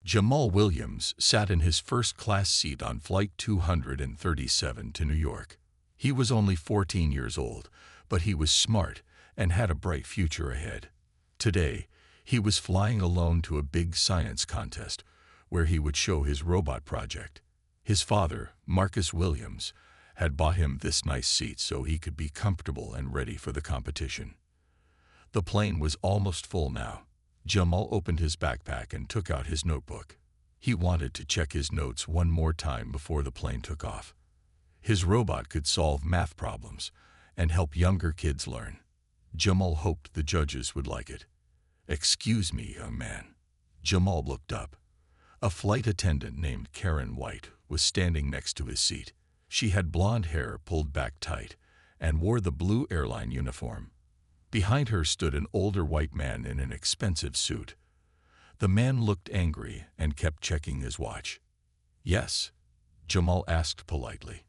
Jamal Williams sat in his first-class seat on Flight 237 to New York. He was only 14 years old, but he was smart and had a bright future ahead. Today, he was flying alone to a big science contest where he would show his robot project. His father, Marcus Williams, had bought him this nice seat so he could be comfortable and ready for the competition. The plane was almost full now. Jamal opened his backpack and took out his notebook. He wanted to check his notes one more time before the plane took off. His robot could solve math problems and help younger kids learn. Jamal hoped the judges would like it. "Excuse me, young man." Jamal looked up. A flight attendant named Karen White was standing next to his seat. She had blonde hair pulled back tight and wore the blue airline uniform. Behind her stood an older white man in an expensive suit. The man looked angry and kept checking his watch. "Yes?" Jamal asked politely.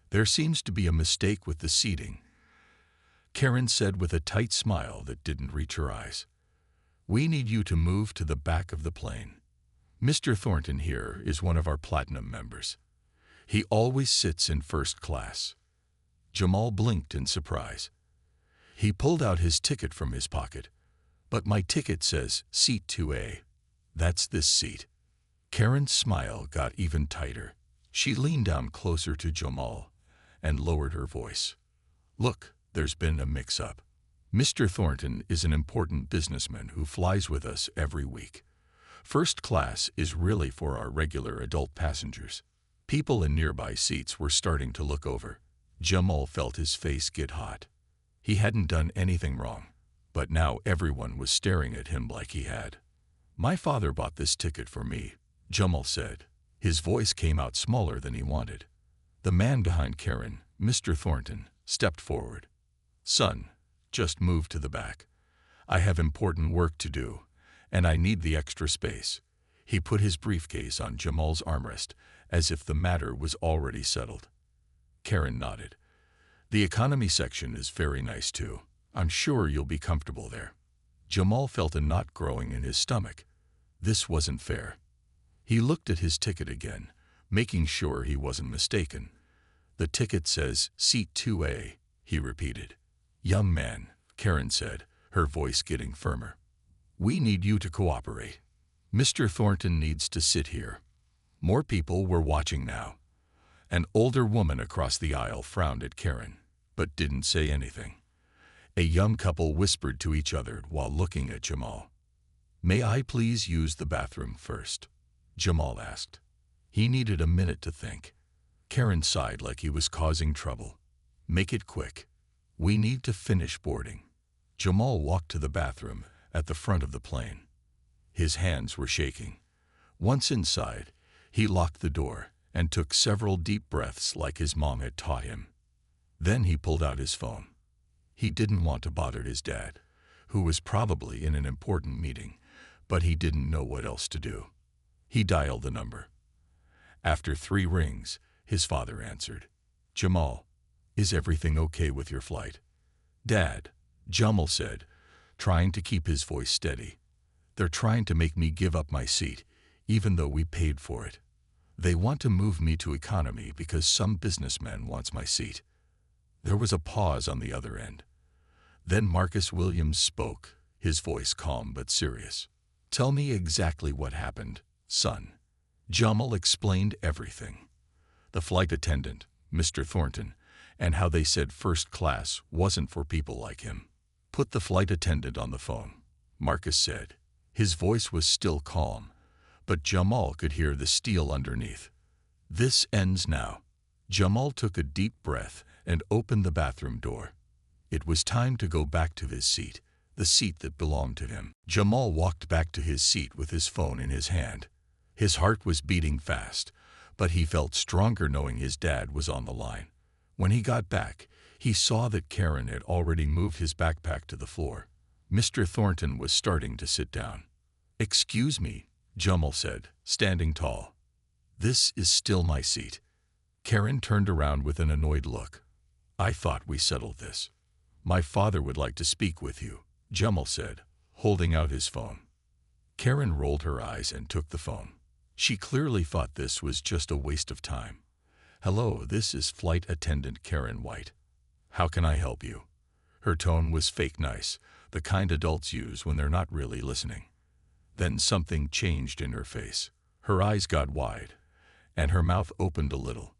"There seems to be a mistake with the seating," Karen said with a tight smile that didn't reach her eyes. "We need you to move to the back of the plane. Mr. Thornton here is one of our platinum members. He always sits in first class." Jamal blinked in surprise. He pulled out his ticket from his pocket. "But my ticket says seat 2A. That's this seat." Karen's smile got even tighter. She leaned down closer to Jamal and lowered her voice. "Look, there's been a mix-up. Mr. Thornton is an important businessman who flies with us every week. First class is really for our regular adult passengers." People in nearby seats were starting to look over. Jamal felt his face get hot. He hadn't done anything wrong, but now everyone was staring at him like he had. "My father bought this ticket for me," Jamal said. His voice came out smaller than he wanted. The man behind Karen, Mr. Thornton, stepped forward. "Son, just move to the back. I have important work to do, and I need the extra space." He put his briefcase on Jamal's armrest, as if the matter was already settled. Karen nodded. "The economy section is very nice too. I'm sure you'll be comfortable there." Jamal felt a knot growing in his stomach. This wasn't fair. He looked at his ticket again, making sure he wasn't mistaken. "The ticket says seat 2A, he repeated. "Young man," Karen said, her voice getting firmer, "we need you to cooperate. Mr. Thornton needs to sit here." More people were watching now. An older woman across the aisle frowned at Karen, but didn't say anything. A young couple whispered to each other while looking at Jamal. "May I please use the bathroom first?" Jamal asked. He needed a minute to think. Karen sighed like he was causing trouble. "Make it quick. We need to finish boarding." Jamal walked to the bathroom at the front of the plane. His hands were shaking. Once inside, he locked the door and took several deep breaths like his mom had taught him. Then he pulled out his phone. He didn't want to bother his dad, who was probably in an important meeting, but he didn't know what else to do. He dialed the number. After 3 rings, his father answered. "Jamal, is everything okay with your flight?" "Dad," Jamal said, trying to keep his voice steady. "They're trying to make me give up my seat, even though we paid for it. They want to move me to economy because some businessman wants my seat." There was a pause on the other end. Then Marcus Williams spoke, his voice calm but serious. "Tell me exactly what happened, son." Jamal explained everything. The flight attendant, Mr. Thornton, and how they said first class wasn't for people like him. "Put the flight attendant on the phone," Marcus said. His voice was still calm, but Jamal could hear the steel underneath. "This ends now." Jamal took a deep breath and opened the bathroom door. It was time to go back to his seat, the seat that belonged to him. Jamal walked back to his seat with his phone in his hand. His heart was beating fast, but he felt stronger knowing his dad was on the line. When he got back, he saw that Karen had already moved his backpack to the floor. Mr. Thornton was starting to sit down. "Excuse me," Jamal said, standing tall. "This is still my seat." Karen turned around with an annoyed look. "I thought we settled this." "My father would like to speak with you," Jamal said, holding out his phone. Karen rolled her eyes and took the phone. She clearly thought this was just a waste of time. "Hello, this is Flight Attendant Karen White. How can I help you?" Her tone was fake nice, the kind adults use when they're not really listening. Then something changed in her face. Her eyes got wide, and her mouth opened a little.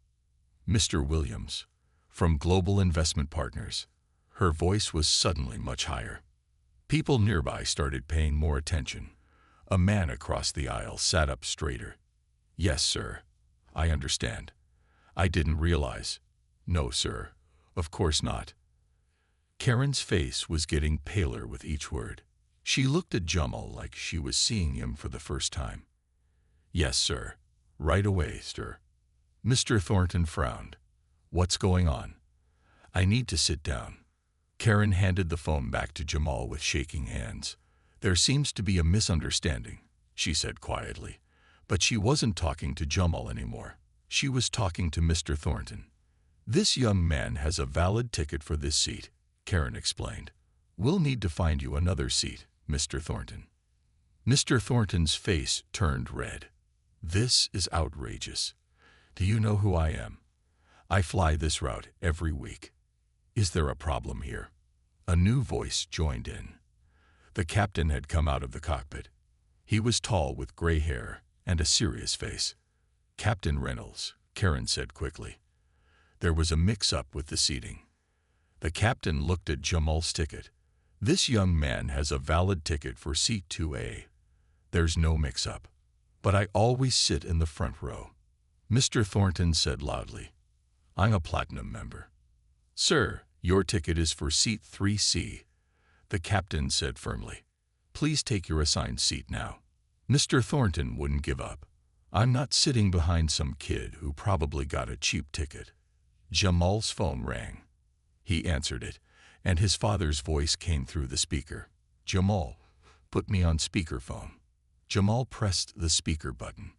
"Mr. Williams, from Global Investment Partners." Her voice was suddenly much higher. People nearby started paying more attention. A man across the aisle sat up straighter. "Yes, sir. I understand. I didn't realize." "No, sir. Of course not." Karen's face was getting paler with each word. She looked at Jamal like she was seeing him for the first time. "Yes, sir. Right away, sir." Mr. Thornton frowned. "What's going on?" "I need to sit down." Karen handed the phone back to Jamal with shaking hands. "There seems to be a misunderstanding," she said quietly. But she wasn't talking to Jamal anymore. She was talking to Mr. Thornton. "This young man has a valid ticket for this seat," Karen explained. "We'll need to find you another seat, Mr. Thornton." Mr. Thornton's face turned red. "This is outrageous. Do you know who I am? I fly this route every week. Is there a problem here?" A new voice joined in. The captain had come out of the cockpit. He was tall with gray hair and a serious face. "Captain Reynolds," Karen said quickly. There was a mix-up with the seating. The captain looked at Jamal's ticket. "This young man has a valid ticket for seat 2A. There's no mix-up. But I always sit in the front row." Mr. Thornton said loudly, "I'm a platinum member." "Sir, your ticket is for seat 3C," the captain said firmly. "Please take your assigned seat now." Mr. Thornton wouldn't give up. "I'm not sitting behind some kid who probably got a cheap ticket." Jamal's phone rang. He answered it, and his father's voice came through the speaker. "Jamal, put me on speakerphone." Jamal pressed the speaker button.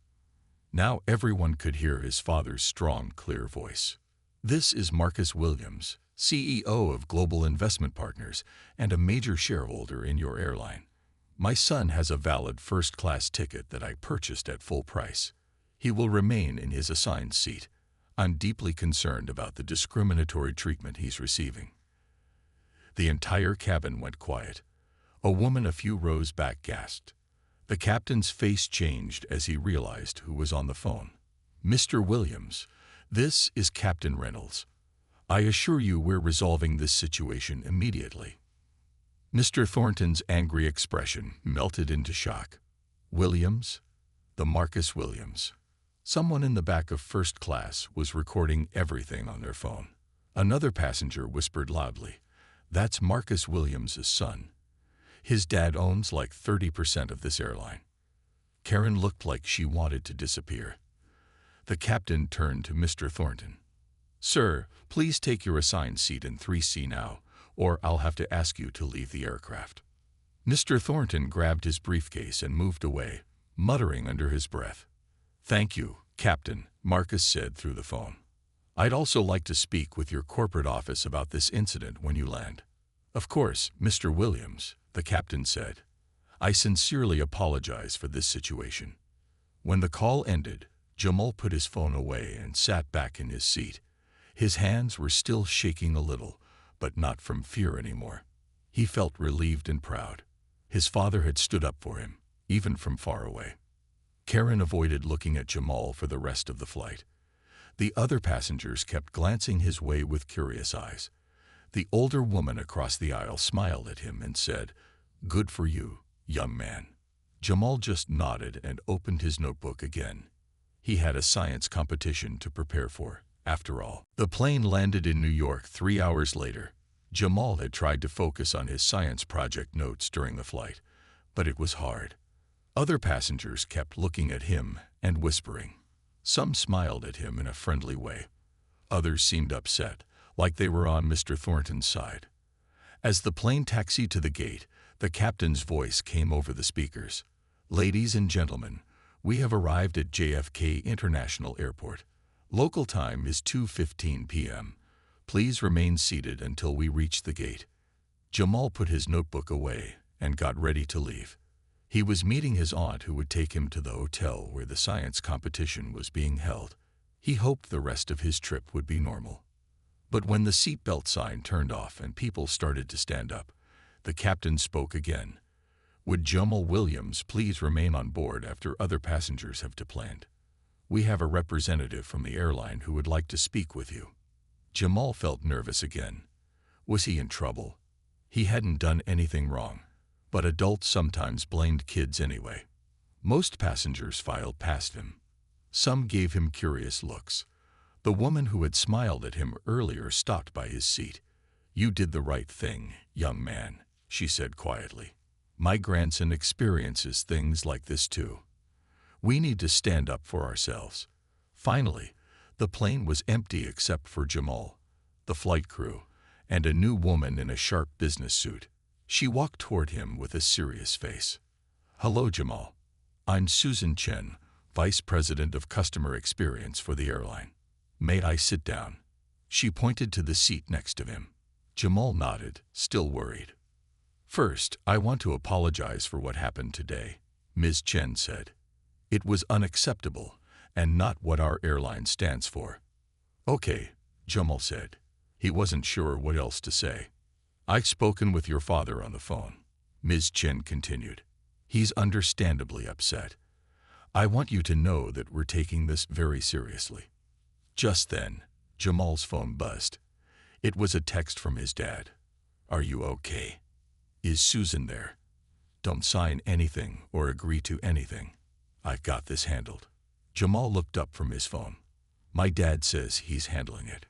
Now everyone could hear his father's strong, clear voice. "This is Marcus Williams, CEO of Global Investment Partners and a major shareholder in your airline. My son has a valid first-class ticket that I purchased at full price. He will remain in his assigned seat. I'm deeply concerned about the discriminatory treatment he's receiving." The entire cabin went quiet. A woman a few rows back gasped. The captain's face changed as he realized who was on the phone. "Mr. Williams, this is Captain Reynolds. I assure you we're resolving this situation immediately." Mr. Thornton's angry expression melted into shock. "Williams? The Marcus Williams." Someone in the back of first class was recording everything on their phone. Another passenger whispered loudly, "That's Marcus Williams' son. His dad owns like 30% of this airline." Karen looked like she wanted to disappear. The captain turned to Mr. Thornton. "Sir, please take your assigned seat in 3C now, or I'll have to ask you to leave the aircraft." Mr. Thornton grabbed his briefcase and moved away, muttering under his breath. "Thank you, Captain," Marcus said through the phone. "I'd also like to speak with your corporate office about this incident when you land." "Of course, Mr. Williams," the captain said. "I sincerely apologize for this situation." When the call ended, Jamal put his phone away and sat back in his seat. His hands were still shaking a little, but not from fear anymore. He felt relieved and proud. His father had stood up for him, even from far away. Karen avoided looking at Jamal for the rest of the flight. The other passengers kept glancing his way with curious eyes. The older woman across the aisle smiled at him and said, "Good for you, young man." Jamal just nodded and opened his notebook again. He had a science competition to prepare for, after all. The plane landed in New York 3 hours later. Jamal had tried to focus on his science project notes during the flight, but it was hard. Other passengers kept looking at him and whispering. Some smiled at him in a friendly way. Others seemed upset, like they were on Mr. Thornton's side. As the plane taxied to the gate, the captain's voice came over the speakers. "Ladies and gentlemen, we have arrived at JFK International Airport. Local time is 2:15 p.m. Please remain seated until we reach the gate." Jamal put his notebook away and got ready to leave. He was meeting his aunt who would take him to the hotel where the science competition was being held. He hoped the rest of his trip would be normal. But when the seatbelt sign turned off and people started to stand up, the captain spoke again. "Would Jamal Williams please remain on board after other passengers have deplanned? We have a representative from the airline who would like to speak with you." Jamal felt nervous again. Was he in trouble? He hadn't done anything wrong, but adults sometimes blamed kids anyway. Most passengers filed past him. Some gave him curious looks. The woman who had smiled at him earlier stopped by his seat. "You did the right thing, young man," she said quietly. "My grandson experiences things like this too. We need to stand up for ourselves." Finally, the plane was empty except for Jamal, the flight crew, and a new woman in a sharp business suit. She walked toward him with a serious face. "Hello, Jamal. I'm Susan Chen, Vice President of Customer Experience for the airline. May I sit down?" She pointed to the seat next to him. Jamal nodded, still worried. "First, I want to apologize for what happened today," Ms. Chen said. "It was unacceptable and not what our airline stands for." "Okay," Jamal said. He wasn't sure what else to say. "I've spoken with your father on the phone," Ms. Chen continued. "He's understandably upset. I want you to know that we're taking this very seriously." Just then, Jamal's phone buzzed. It was a text from his dad. "Are you okay? Is Susan there? Don't sign anything or agree to anything. I've got this handled." Jamal looked up from his phone. "My dad says he's handling it."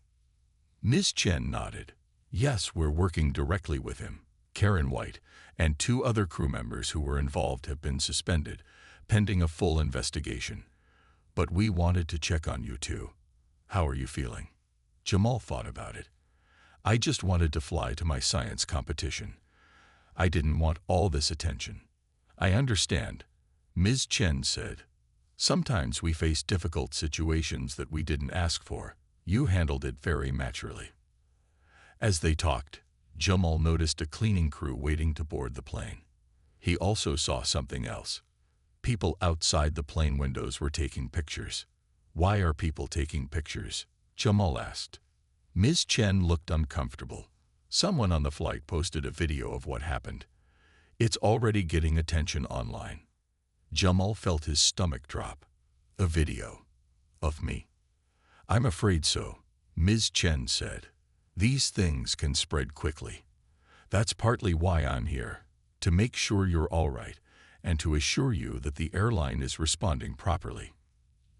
Ms. Chen nodded. "Yes, we're working directly with him. Karen White and 2 other crew members who were involved have been suspended, pending a full investigation. But we wanted to check on you too. How are you feeling?" Jamal thought about it. "I just wanted to fly to my science competition. I didn't want all this attention." "I understand," Ms. Chen said. "Sometimes we face difficult situations that we didn't ask for. You handled it very maturely." As they talked, Jamal noticed a cleaning crew waiting to board the plane. He also saw something else. People outside the plane windows were taking pictures. "Why are people taking pictures?" Jamal asked. Ms. Chen looked uncomfortable. "Someone on the flight posted a video of what happened. It's already getting attention online." Jamal felt his stomach drop. "A video? Of me?" "I'm afraid so," Ms. Chen said. "These things can spread quickly. That's partly why I'm here, to make sure you're all right and to assure you that the airline is responding properly."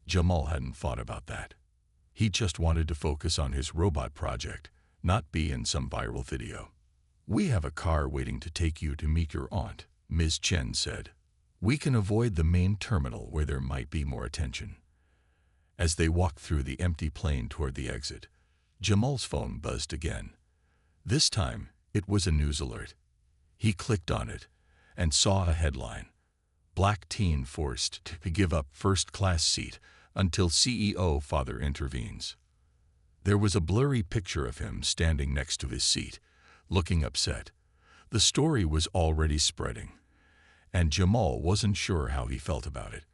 Jamal hadn't thought about that. He just wanted to focus on his robot project, not be in some viral video. "We have a car waiting to take you to meet your aunt," Ms. Chen said. "We can avoid the main terminal where there might be more attention." As they walked through the empty plane toward the exit, Jamal's phone buzzed again. This time, it was a news alert. He clicked on it and saw a headline: "Black teen forced to give up first-class seat until CEO father intervenes." There was a blurry picture of him standing next to his seat, looking upset. The story was already spreading, and Jamal wasn't sure how he felt about it.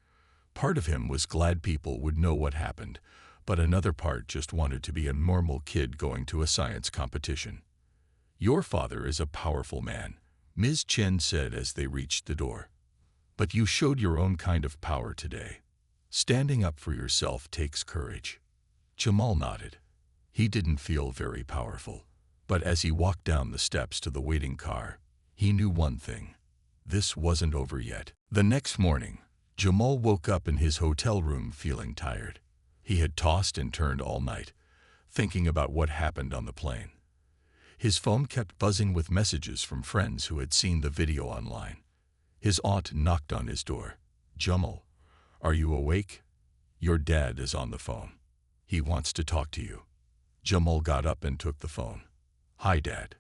Part of him was glad people would know what happened, but another part just wanted to be a normal kid going to a science competition. "Your father is a powerful man," Ms. Chen said as they reached the door. "But you showed your own kind of power today. Standing up for yourself takes courage." Jamal nodded. He didn't feel very powerful, but as he walked down the steps to the waiting car, he knew one thing: this wasn't over yet. The next morning, Jamal woke up in his hotel room feeling tired. He had tossed and turned all night, thinking about what happened on the plane. His phone kept buzzing with messages from friends who had seen the video online. His aunt knocked on his door. "Jamal, are you awake? Your dad is on the phone. He wants to talk to you." Jamal got up and took the phone. "Hi, Dad."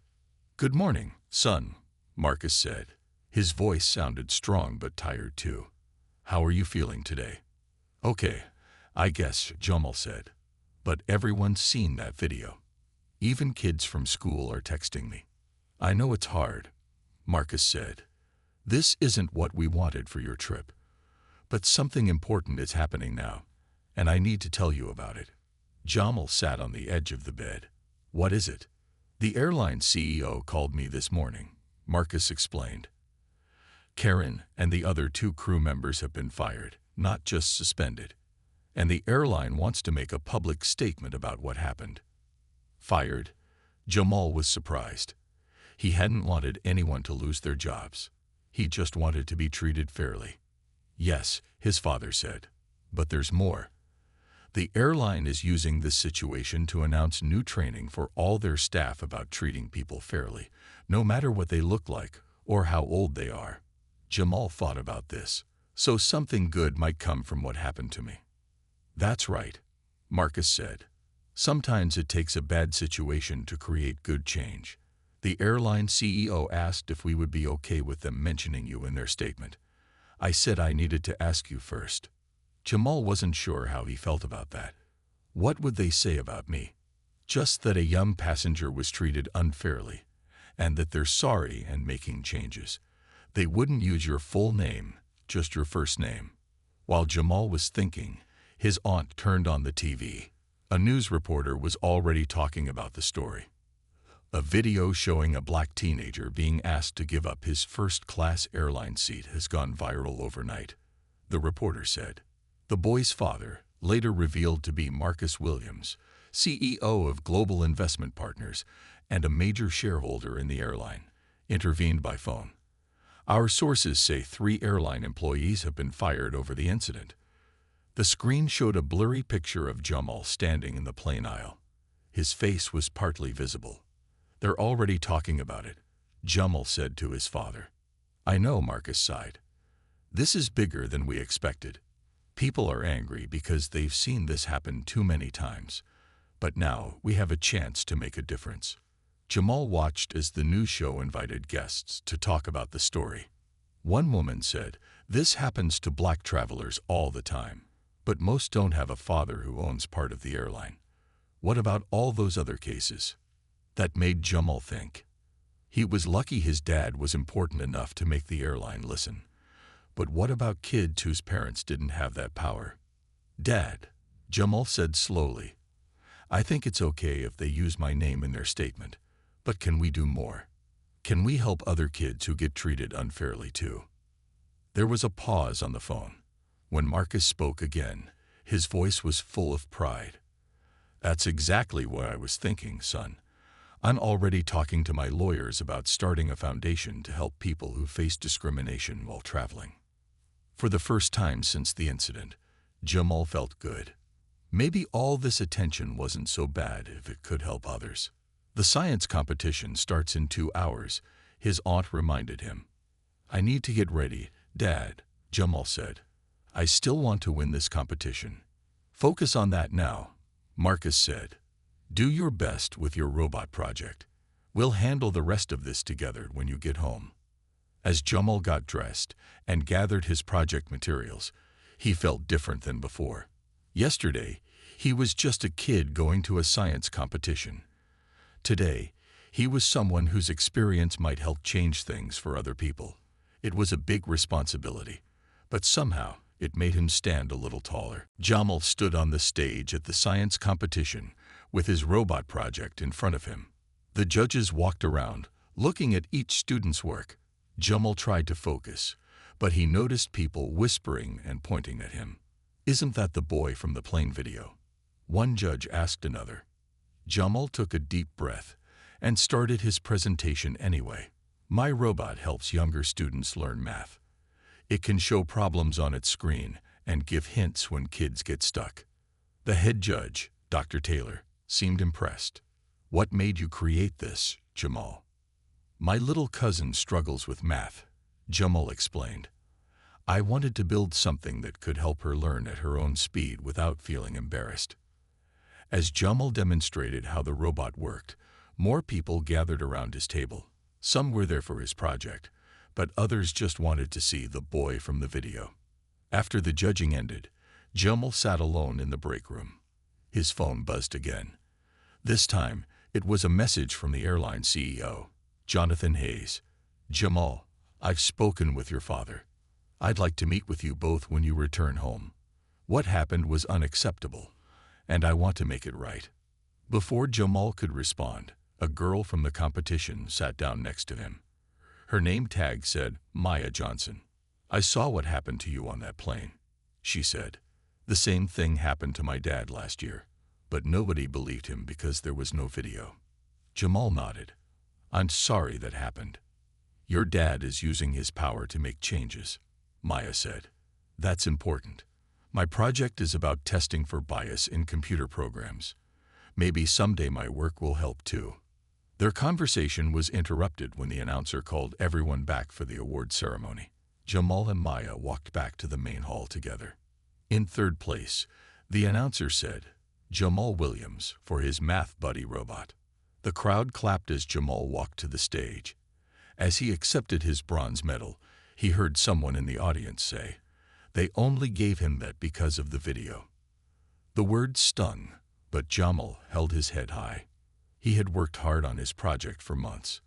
"Good morning, son," Marcus said. His voice sounded strong but tired too. "How are you feeling today?" "Okay, I guess," Jamal said. "But everyone's seen that video. Even kids from school are texting me." "I know it's hard," Marcus said. "This isn't what we wanted for your trip. But something important is happening now, and I need to tell you about it." Jamal sat on the edge of the bed. "What is it?" "The airline CEO called me this morning," Marcus explained. "Karen and the other 2 crew members have been fired, not just suspended. And the airline wants to make a public statement about what happened." "Fired?" Jamal was surprised. He hadn't wanted anyone to lose their jobs. He just wanted to be treated fairly. "Yes," his father said. "But there's more. The airline is using this situation to announce new training for all their staff about treating people fairly, no matter what they look like or how old they are." Jamal thought about this. "So something good might come from what happened to me." "That's right," Marcus said. "Sometimes it takes a bad situation to create good change." The airline CEO asked if we would be okay with them mentioning you in their statement. I said I needed to ask you first. Jamal wasn't sure how he felt about that. What would they say about me? Just that a young passenger was treated unfairly, and that they're sorry and making changes. They wouldn't use your full name, just your first name. While Jamal was thinking, his aunt turned on the TV. A news reporter was already talking about the story. A video showing a black teenager being asked to give up his first-class airline seat has gone viral overnight, the reporter said. The boy's father, later revealed to be Marcus Williams, CEO of Global Investment Partners and a major shareholder in the airline, intervened by phone. "Our sources say 3 airline employees have been fired over the incident." The screen showed a blurry picture of Jamal standing in the plane aisle. His face was partly visible. "They're already talking about it," Jamal said to his father. "I know," Marcus sighed. "This is bigger than we expected. People are angry because they've seen this happen too many times. But now we have a chance to make a difference." Jamal watched as the news show invited guests to talk about the story. One woman said, "This happens to black travelers all the time, but most don't have a father who owns part of the airline. What about all those other cases?" That made Jamal think. He was lucky his dad was important enough to make the airline listen. But what about kids whose parents didn't have that power? "Dad," Jamal said slowly, "I think it's okay if they use my name in their statement. But can we do more? Can we help other kids who get treated unfairly too?" There was a pause on the phone. When Marcus spoke again, his voice was full of pride. "That's exactly what I was thinking, son. I'm already talking to my lawyers about starting a foundation to help people who face discrimination while traveling." For the first time since the incident, Jamal felt good. Maybe all this attention wasn't so bad if it could help others. "The science competition starts in 2 hours, his aunt reminded him. "I need to get ready, Dad," Jamal said. "I still want to win this competition." "Focus on that now," Marcus said. "Do your best with your robot project. We'll handle the rest of this together when you get home." As Jamal got dressed and gathered his project materials, he felt different than before. Yesterday, he was just a kid going to a science competition. Today, he was someone whose experience might help change things for other people. It was a big responsibility, but somehow it made him stand a little taller. Jamal stood on the stage at the science competition with his robot project in front of him. The judges walked around, looking at each student's work. Jamal tried to focus, but he noticed people whispering and pointing at him. "Isn't that the boy from the plane video?" one judge asked another. Jamal took a deep breath and started his presentation anyway. "My robot helps younger students learn math. It can show problems on its screen and give hints when kids get stuck." The head judge, Dr. Taylor, seemed impressed. "What made you create this, Jamal?" "My little cousin struggles with math," Jamal explained. "I wanted to build something that could help her learn at her own speed without feeling embarrassed." As Jamal demonstrated how the robot worked, more people gathered around his table. Some were there for his project, but others just wanted to see the boy from the video. After the judging ended, Jamal sat alone in the break room. His phone buzzed again. This time, it was a message from the airline CEO, Jonathan Hayes. "Jamal, "I've spoken with your father. I'd like to meet with you both when you return home. What happened was unacceptable, and I want to make it right." Before Jamal could respond, a girl from the competition sat down next to him. Her name tag said Maya Johnson. "I saw what happened to you on that plane," she said. "The same thing happened to my dad last year, but nobody believed him because there was no video." Jamal nodded. "I'm sorry that happened. Your dad is using his power to make changes," Maya said. "That's important. My project is about testing for bias in computer programs. Maybe someday my work will help too." Their conversation was interrupted when the announcer called everyone back for the award ceremony. Jamal and Maya walked back to the main hall together. In third place, the announcer said, "Jamal Williams for his math buddy robot." The crowd clapped as Jamal walked to the stage. As he accepted his bronze medal, he heard someone in the audience say, "They only gave him that because of the video." The words stung, but Jamal held his head high. He had worked hard on his project for months.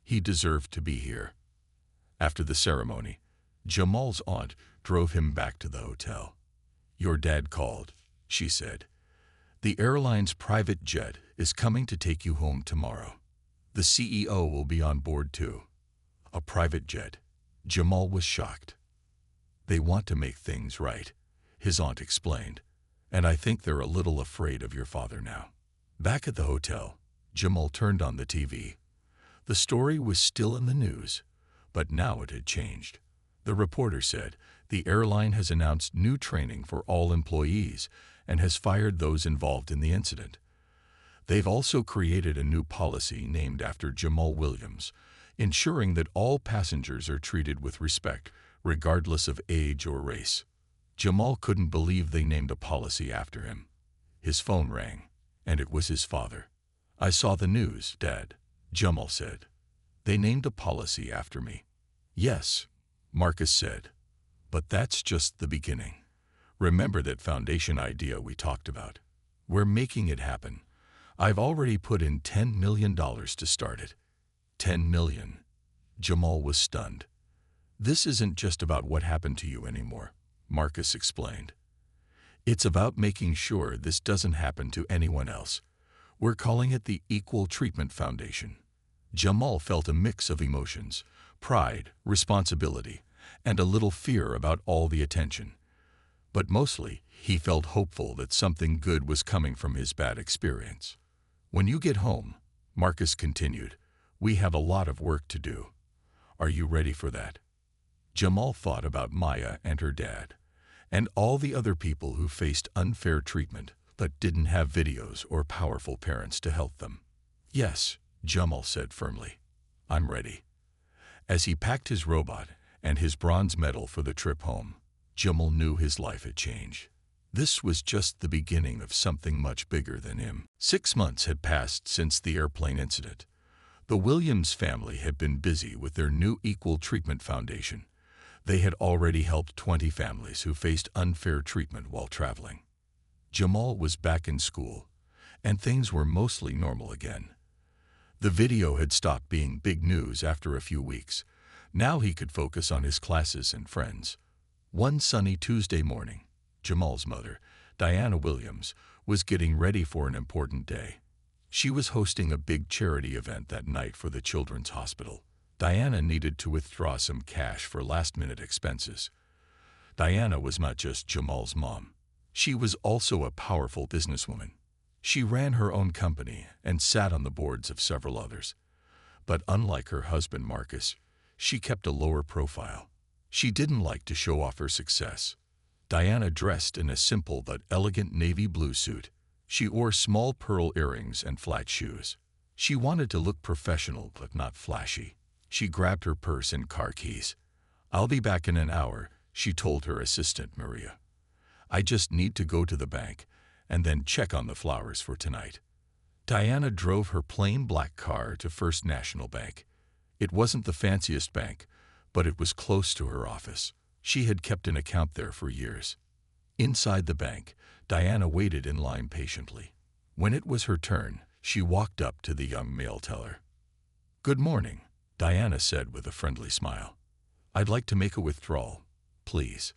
He deserved to be here. After the ceremony, Jamal's aunt drove him back to the hotel. "Your dad called," she said. "The airline's private jet is coming to take you home tomorrow. The CEO will be on board too." A private jet. Jamal was shocked. "They want to make things right," his aunt explained, "and I think they're a little afraid of your father now." Back at the hotel, Jamal turned on the TV. The story was still in the news, but now it had changed. The reporter said, "The airline has announced new training for all employees and has fired those involved in the incident. They've also created a new policy named after Jamal Williams, ensuring that all passengers are treated with respect, regardless of age or race." Jamal couldn't believe they named a policy after him. His phone rang, and it was his father. "I saw the news, Dad," Jamal said. "They named a policy after me." "Yes," Marcus said, "but that's just the beginning. Remember that foundation idea we talked about? We're making it happen. I've already put in $10 million to start it." $10 million. Jamal was stunned. "This isn't just about what happened to you anymore," Marcus explained. "It's about making sure this doesn't happen to anyone else. We're calling it the Equal Treatment Foundation." Jamal felt a mix of emotions: pride, responsibility, and a little fear about all the attention. But mostly, he felt hopeful that something good was coming from his bad experience. "When you get home," Marcus continued, "we have a lot of work to do. Are you ready for that?" Jamal thought about Maya and her dad, and all the other people who faced unfair treatment but didn't have videos or powerful parents to help them. "Yes," Jamal said firmly, "I'm ready." As he packed his robot and his bronze medal for the trip home, Jamal knew his life had changed. This was just the beginning of something much bigger than him. 6 months had passed since the airplane incident. The Williams family had been busy with their new Equal Treatment Foundation. They had already helped 20 families who faced unfair treatment while traveling. Jamal was back in school, and things were mostly normal again. The video had stopped being big news after a few weeks. Now he could focus on his classes and friends. One sunny Tuesday morning, Jamal's mother, Diana Williams, was getting ready for an important day. She was hosting a big charity event that night for the Children's Hospital. Diana needed to withdraw some cash for last-minute expenses. Diana was not just Jamal's mom. She was also a powerful businesswoman. She ran her own company and sat on the boards of several others. But unlike her husband Marcus, she kept a lower profile. She didn't like to show off her success. Diana dressed in a simple but elegant navy blue suit. She wore small pearl earrings and flat shoes. She wanted to look professional but not flashy. She grabbed her purse and car keys. "I'll be back in an hour," she told her assistant Maria. "I just need to go to the bank and then check on the flowers for tonight." Diana drove her plain black car to First National Bank. It wasn't the fanciest bank, but it was close to her office. She had kept an account there for years. Inside the bank, Diana waited in line patiently. When it was her turn, she walked up to the young male teller. "Good morning," Diana said with a friendly smile. I'd like to make a withdrawal, please.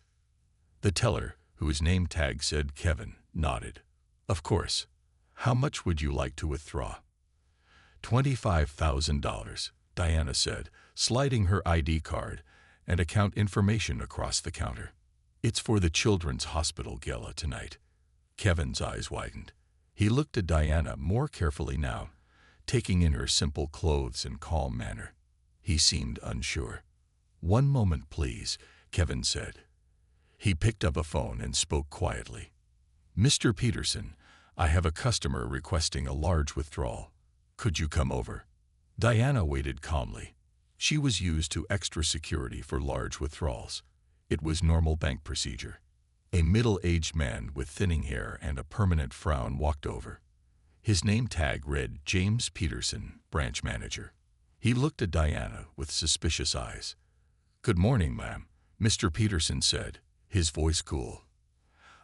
The teller, whose name tag said Kevin, nodded. Of course. How much would you like to withdraw? $25,000, Diana said, sliding her ID card and account information across the counter. It's for the Children's Hospital Gala tonight. Kevin's eyes widened. He looked at Diana more carefully now, taking in her simple clothes and calm manner. He seemed unsure. One moment, please, Kevin said. He picked up a phone and spoke quietly. Mr. Peterson, I have a customer requesting a large withdrawal. Could you come over? Diana waited calmly. She was used to extra security for large withdrawals. It was normal bank procedure. A middle-aged man with thinning hair and a permanent frown walked over. His name tag read James Peterson, branch manager. He looked at Diana with suspicious eyes. Good morning, ma'am, Mr. Peterson said, his voice cool.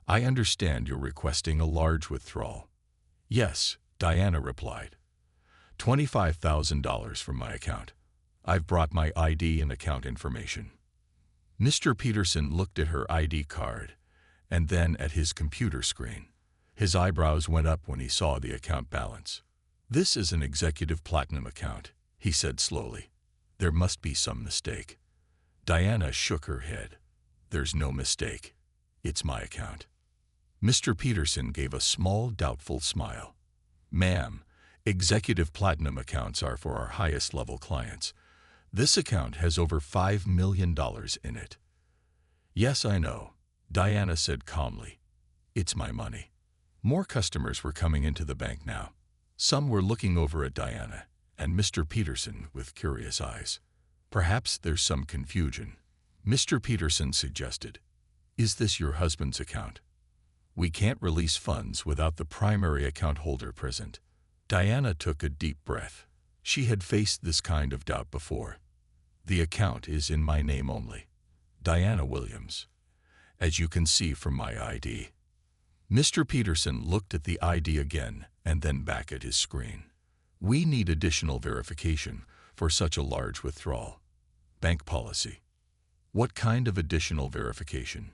I understand you're requesting a large withdrawal. Yes, Diana replied. $25,000 from my account. I've brought my ID and account information. Mr. Peterson looked at her ID card and then at his computer screen. His eyebrows went up when he saw the account balance. This is an executive platinum account, he said slowly. There must be some mistake. Diana shook her head. There's no mistake. It's my account. Mr. Peterson gave a small, doubtful smile. Ma'am, executive platinum accounts are for our highest level clients. This account has over $5 million in it. Yes, I know, Diana said calmly. It's my money. More customers were coming into the bank now. Some were looking over at Diana and Mr. Peterson with curious eyes. Perhaps there's some confusion. Mr. Peterson suggested. Is this your husband's account? We can't release funds without the primary account holder present. Diana took a deep breath. She had faced this kind of doubt before. The account is in my name only. Diana Williams. As you can see from my ID. Mr. Peterson looked at the ID again and then back at his screen. We need additional verification for such a large withdrawal. Bank policy. What kind of additional verification?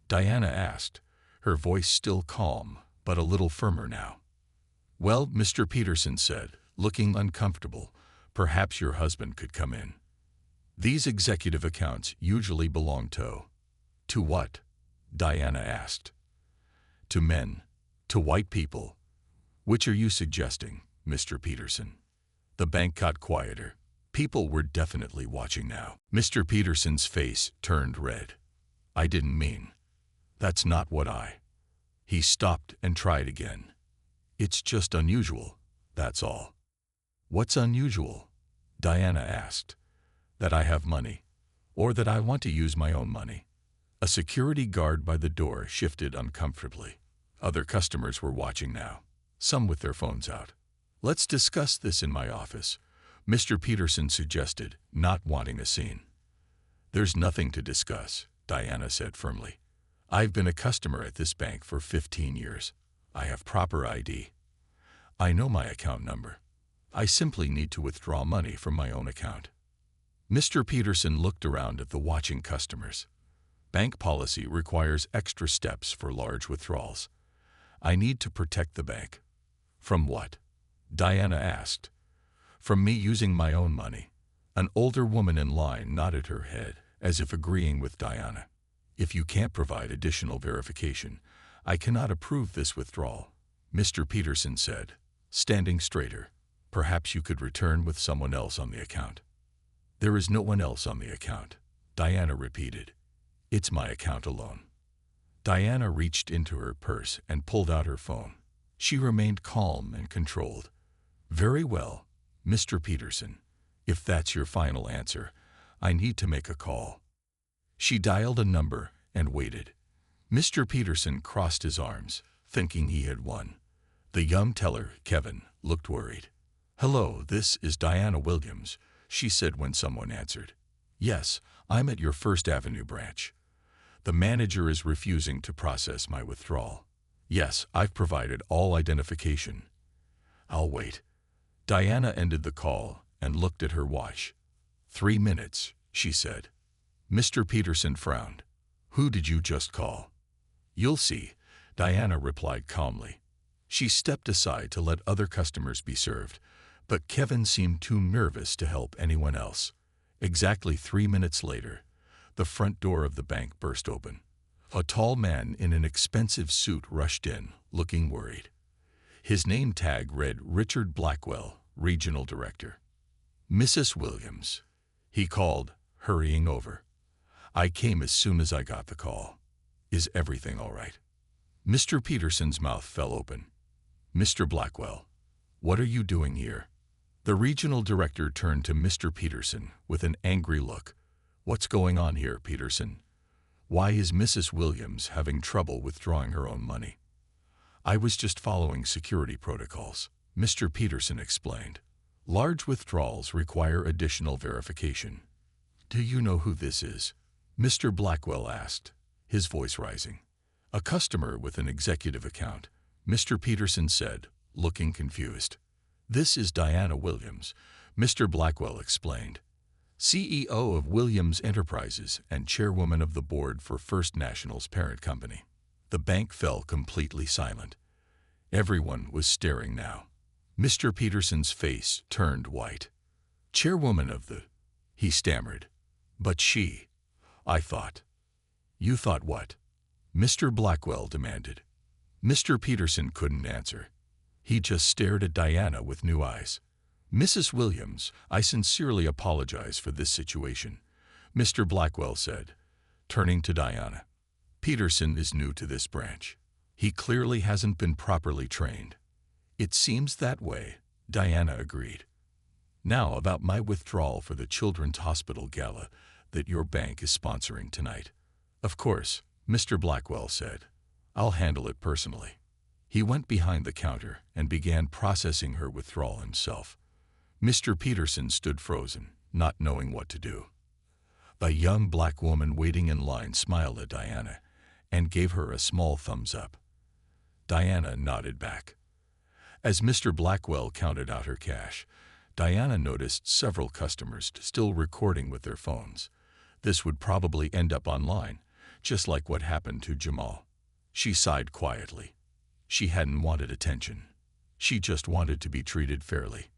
Diana asked, her voice still calm, but a little firmer now. Well, Mr. Peterson said, looking uncomfortable, perhaps your husband could come in. These executive accounts usually belong to what? Diana asked. To men. To white people. Which are you suggesting, Mr. Peterson? The bank got quieter. People were definitely watching now. Mr. Peterson's face turned red. I didn't mean. That's not what I. He stopped and tried again. It's just unusual, that's all. What's unusual? Diana asked. That I have money, or that I want to use my own money. A security guard by the door shifted uncomfortably. Other customers were watching now, some with their phones out. Let's discuss this in my office, Mr. Peterson suggested, not wanting a scene. There's nothing to discuss, Diana said firmly. I've been a customer at this bank for 15 years. I have proper ID. I know my account number. I simply need to withdraw money from my own account. Mr. Peterson looked around at the watching customers. Bank policy requires extra steps for large withdrawals. I need to protect the bank. From what? Diana asked. From me using my own money. An older woman in line nodded her head, as if agreeing with Diana. If you can't provide additional verification, I cannot approve this withdrawal, Mr. Peterson said, standing straighter. Perhaps you could return with someone else on the account. There is no one else on the account, Diana repeated. It's my account alone. Diana reached into her purse and pulled out her phone. She remained calm and controlled. Very well, Mr. Peterson. If that's your final answer, I need to make a call. She dialed a number and waited. Mr. Peterson crossed his arms, thinking he had won. The young teller, Kevin, looked worried. Hello, this is Diana Williams, she said when someone answered. Yes, I'm at your First Avenue branch. The manager is refusing to process my withdrawal. Yes, I've provided all identification. I'll wait. Diana ended the call and looked at her watch. 3 minutes, she said. Mr. Peterson frowned. Who did you just call? You'll see, Diana replied calmly. She stepped aside to let other customers be served, but Kevin seemed too nervous to help anyone else. Exactly 3 minutes later, the front door of the bank burst open. A tall man in an expensive suit rushed in, looking worried. His name tag read Richard Blackwell, Regional Director. Mrs. Williams, he called, hurrying over. I came as soon as I got the call. Is everything all right? Mr. Peterson's mouth fell open. Mr. Blackwell, what are you doing here? The regional director turned to Mr. Peterson with an angry look. What's going on here, Peterson? Why is Mrs. Williams having trouble withdrawing her own money? I was just following security protocols, Mr. Peterson explained. Large withdrawals require additional verification. Do you know who this is? Mr. Blackwell asked, his voice rising. A customer with an executive account, Mr. Peterson said, looking confused. This is Diana Williams, Mr. Blackwell explained. CEO of Williams Enterprises and chairwoman of the board for First National's parent company. The bank fell completely silent. Everyone was staring now. Mr. Peterson's face turned white. Chairwoman of the... he stammered. But she... I thought... You thought what? Mr. Blackwell demanded. Mr. Peterson couldn't answer. He just stared at Diana with new eyes. Mrs. Williams, I sincerely apologize for this situation, Mr. Blackwell said, turning to Diana. Peterson is new to this branch. He clearly hasn't been properly trained. It seems that way, Diana agreed. Now about my withdrawal for the Children's Hospital Gala that your bank is sponsoring tonight. Of course, Mr. Blackwell said. I'll handle it personally. He went behind the counter and began processing her withdrawal himself. Mr. Peterson stood frozen, not knowing what to do. A young black woman waiting in line smiled at Diana and gave her a small thumbs up. Diana nodded back. As Mr. Blackwell counted out her cash, Diana noticed several customers still recording with their phones. This would probably end up online, just like what happened to Jamal. She sighed quietly. She hadn't wanted attention. She just wanted to be treated fairly.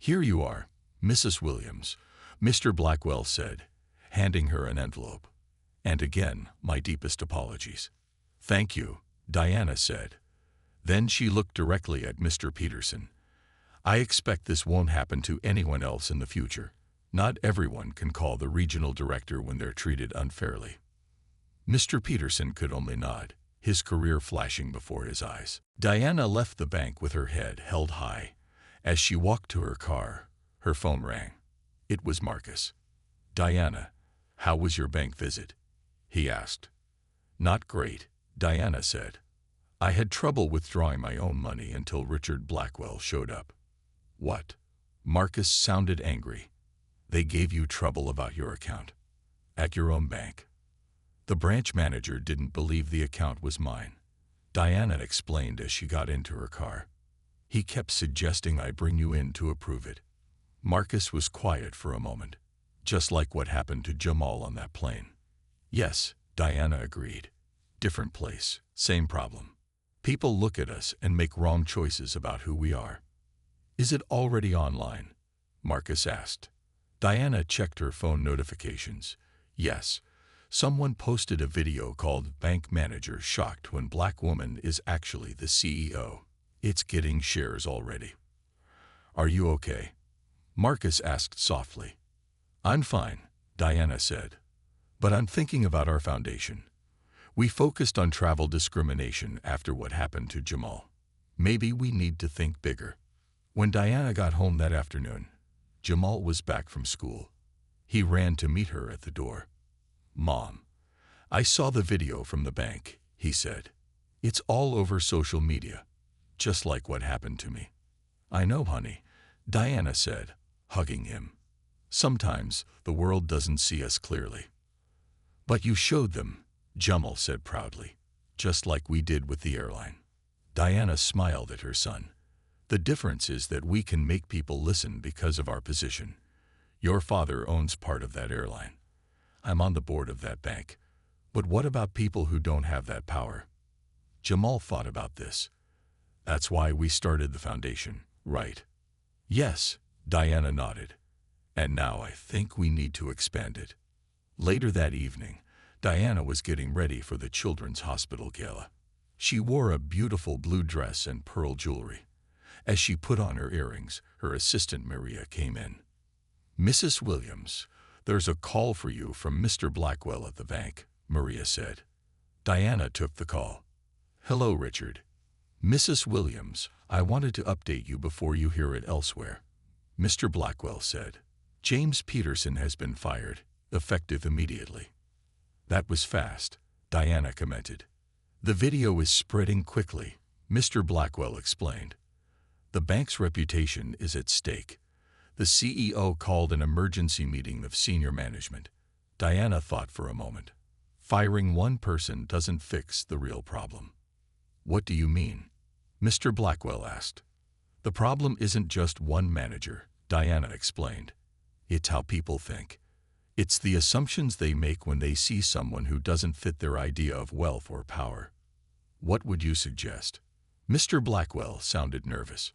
Here you are, Mrs. Williams, Mr. Blackwell said, handing her an envelope. And again, my deepest apologies. Thank you, Diana said. Then she looked directly at Mr. Peterson. I expect this won't happen to anyone else in the future. Not everyone can call the regional director when they're treated unfairly. Mr. Peterson could only nod, his career flashing before his eyes. Diana left the bank with her head held high. As she walked to her car, her phone rang. It was Marcus. Diana, how was your bank visit? He asked. Not great, Diana said. I had trouble withdrawing my own money until Richard Blackwell showed up. What? Marcus sounded angry. They gave you trouble about your account. At your own bank. The branch manager didn't believe the account was mine. Diana explained as she got into her car. He kept suggesting I bring you in to approve it. Marcus was quiet for a moment, just like what happened to Jamal on that plane. Yes, Diana agreed. Different place, same problem. People look at us and make wrong choices about who we are. Is it already online? Marcus asked. Diana checked her phone notifications. Yes, someone posted a video called Bank Manager Shocked When Black Woman is Actually the CEO. It's getting shares already. Are you okay? Marcus asked softly. I'm fine, Diana said. But I'm thinking about our foundation. We focused on travel discrimination after what happened to Jamal. Maybe we need to think bigger. When Diana got home that afternoon, Jamal was back from school. He ran to meet her at the door. Mom, I saw the video from the bank, he said. It's all over social media, just like what happened to me. I know, honey, Diana said, hugging him. Sometimes the world doesn't see us clearly. But you showed them, Jamal said proudly, just like we did with the airline. Diana smiled at her son. The difference is that we can make people listen because of our position. Your father owns part of that airline. I'm on the board of that bank. But what about people who don't have that power? Jamal thought about this. That's why we started the foundation, right? Yes, Diana nodded. And now I think we need to expand it. Later that evening, Diana was getting ready for the Children's Hospital Gala. She wore a beautiful blue dress and pearl jewelry. As she put on her earrings, her assistant Maria came in. "Mrs. Williams, there's a call for you from Mr. Blackwell at the bank," Maria said. Diana took the call. "Hello, Richard. Mrs. Williams, I wanted to update you before you hear it elsewhere," Mr. Blackwell said. "James Peterson has been fired, effective immediately." "That was fast," Diana commented. "The video is spreading quickly," Mr. Blackwell explained. "The bank's reputation is at stake." The CEO called an emergency meeting of senior management. Diana thought for a moment. Firing one person doesn't fix the real problem. "What do you mean?" Mr. Blackwell asked. "The problem isn't just one manager," Diana explained. "It's how people think. It's the assumptions they make when they see someone who doesn't fit their idea of wealth or power." "What would you suggest?" Mr. Blackwell sounded nervous.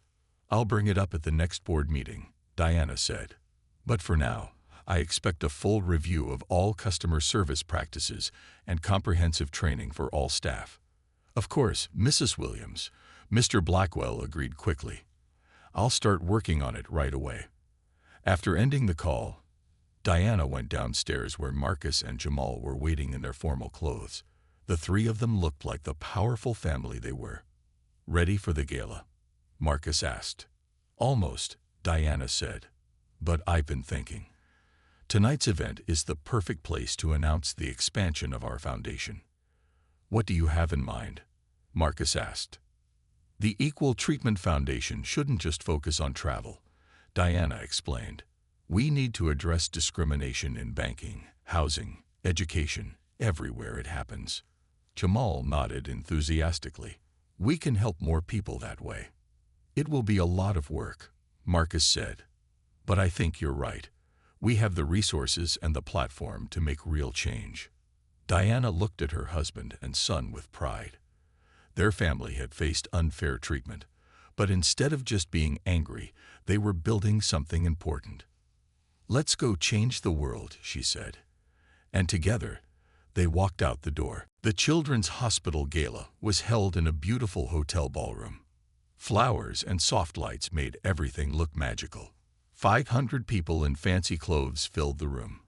"I'll bring it up at the next board meeting," Diana said. "But for now, I expect a full review of all customer service practices and comprehensive training for all staff." "Of course, Mrs. Williams," Mr. Blackwell agreed quickly. "I'll start working on it right away." After ending the call, Diana went downstairs where Marcus and Jamal were waiting in their formal clothes. The three of them looked like the powerful family they were. "Ready for the gala?" Marcus asked. "Almost," Diana said. "But I've been thinking. Tonight's event is the perfect place to announce the expansion of our foundation." "What do you have in mind?" Marcus asked. "The Equal Treatment Foundation shouldn't just focus on travel," Diana explained. "We need to address discrimination in banking, housing, education, everywhere it happens." Jamal nodded enthusiastically. "We can help more people that way." "It will be a lot of work," Marcus said. "But I think you're right. We have the resources and the platform to make real change." Diana looked at her husband and son with pride. Their family had faced unfair treatment, but instead of just being angry, they were building something important. "Let's go change the world," she said. And together, they walked out the door. The Children's Hospital Gala was held in a beautiful hotel ballroom. Flowers and soft lights made everything look magical. 500 people in fancy clothes filled the room.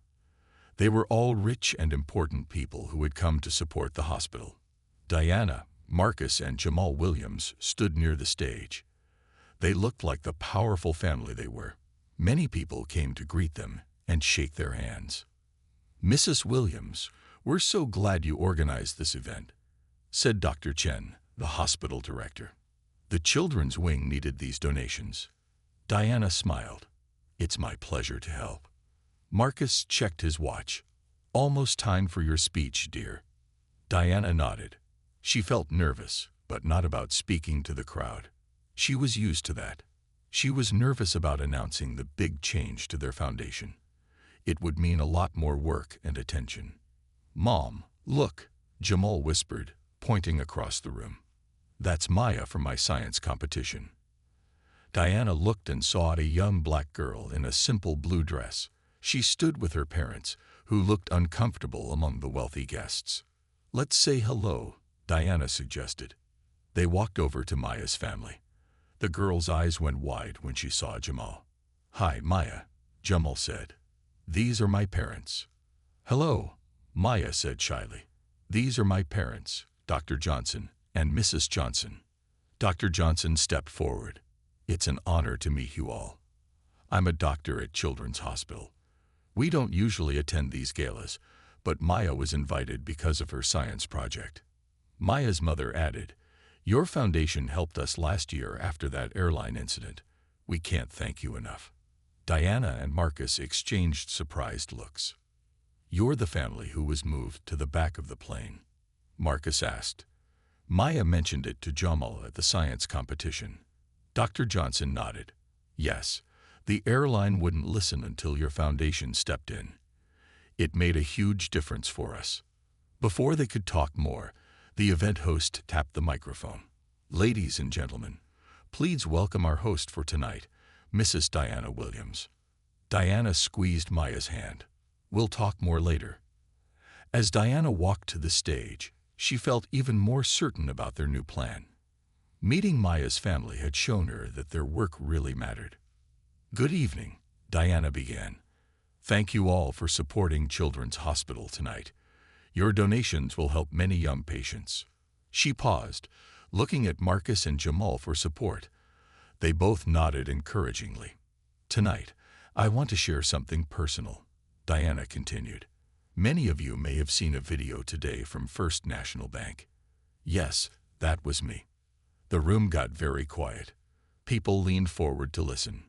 They were all rich and important people who had come to support the hospital. Diana, Marcus, and Jamal Williams stood near the stage. They looked like the powerful family they were. Many people came to greet them and shake their hands. "Mrs. Williams, we're so glad you organized this event," said Dr. Chen, the hospital director. "The children's wing needed these donations." Diana smiled. "It's my pleasure to help." Marcus checked his watch. "Almost time for your speech, dear." Diana nodded. She felt nervous, but not about speaking to the crowd. She was used to that. She was nervous about announcing the big change to their foundation. It would mean a lot more work and attention. "Mom, look," Jamal whispered, pointing across the room. "That's Maya from my science competition." Diana looked and saw a young black girl in a simple blue dress. She stood with her parents, who looked uncomfortable among the wealthy guests. "Let's say hello," Diana suggested. They walked over to Maya's family. The girl's eyes went wide when she saw Jamal. "Hi, Maya," Jamal said. "These are my parents." "Hello," Maya said shyly. "These are my parents, Dr. Johnson and Mrs. Johnson." Dr. Johnson stepped forward. "It's an honor to meet you all. I'm a doctor at Children's Hospital. We don't usually attend these galas, but Maya was invited because of her science project." Maya's mother added, "Your foundation helped us last year after that airline incident. We can't thank you enough." Diana and Marcus exchanged surprised looks. "You're the family who was moved to the back of the plane?" Marcus asked. Maya mentioned it to Jamal at the science competition. Dr. Johnson nodded. "Yes, the airline wouldn't listen until your foundation stepped in. It made a huge difference for us. Before they could talk more, the event host tapped the microphone. Ladies and gentlemen, please welcome our host for tonight, Mrs. Diana Williams. Diana squeezed Maya's hand. We'll talk more later. As Diana walked to the stage, she felt even more certain about their new plan. Meeting Maya's family had shown her that their work really mattered. Good evening, Diana began. Thank you all for supporting Children's Hospital tonight. Your donations will help many young patients. She paused, looking at Marcus and Jamal for support. They both nodded encouragingly. Tonight, I want to share something personal, Diana continued. Many of you may have seen a video today from First National Bank. Yes, that was me. The room got very quiet. People leaned forward to listen.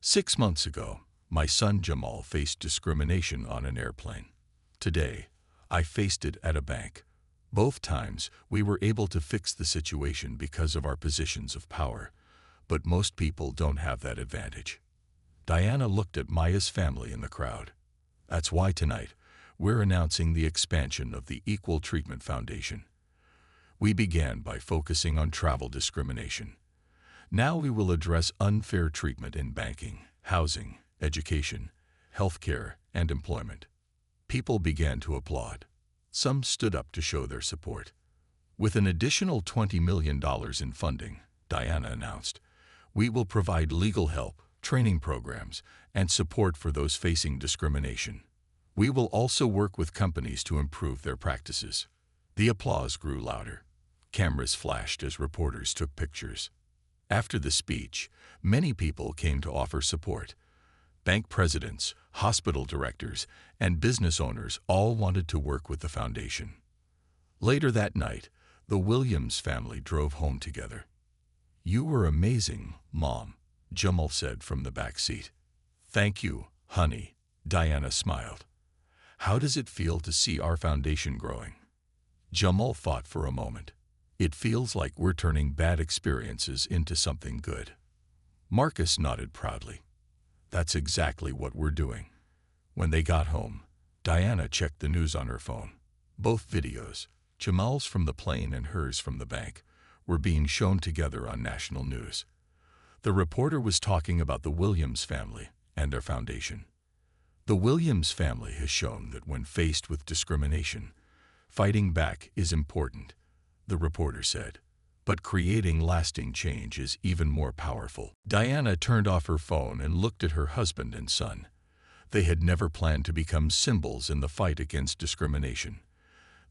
6 months ago, my son Jamal faced discrimination on an airplane. Today, I faced it at a bank. Both times, we were able to fix the situation because of our positions of power, but most people don't have that advantage. Diana looked at Maya's family in the crowd. That's why tonight, we're announcing the expansion of the Equal Treatment Foundation. We began by focusing on travel discrimination. Now we will address unfair treatment in banking, housing, education, healthcare, and employment. People began to applaud. Some stood up to show their support. With an additional $20 million in funding, Diana announced, we will provide legal help, training programs, and support for those facing discrimination. We will also work with companies to improve their practices. The applause grew louder. Cameras flashed as reporters took pictures. After the speech, many people came to offer support. Bank presidents, hospital directors, and business owners all wanted to work with the foundation. Later that night, the Williams family drove home together. You were amazing, Mom, Jamal said from the back seat. Thank you, honey, Diana smiled. How does it feel to see our foundation growing? Jamal thought for a moment. It feels like we're turning bad experiences into something good. Marcus nodded proudly. That's exactly what we're doing. When they got home, Diana checked the news on her phone. Both videos, Jamal's from the plane and hers from the bank, were being shown together on national news. The reporter was talking about the Williams family and their foundation. The Williams family has shown that when faced with discrimination, fighting back is important, the reporter said. But creating lasting change is even more powerful. Diana turned off her phone and looked at her husband and son. They had never planned to become symbols in the fight against discrimination.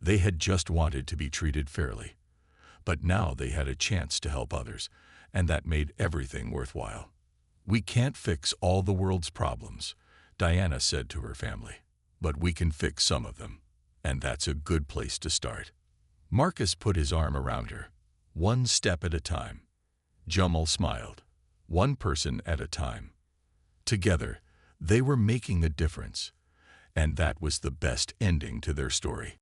They had just wanted to be treated fairly. But now they had a chance to help others, and that made everything worthwhile. We can't fix all the world's problems, Diana said to her family, but we can fix some of them, and that's a good place to start. Marcus put his arm around her. One step at a time. Jamal smiled. One person at a time. Together, they were making a difference, and that was the best ending to their story.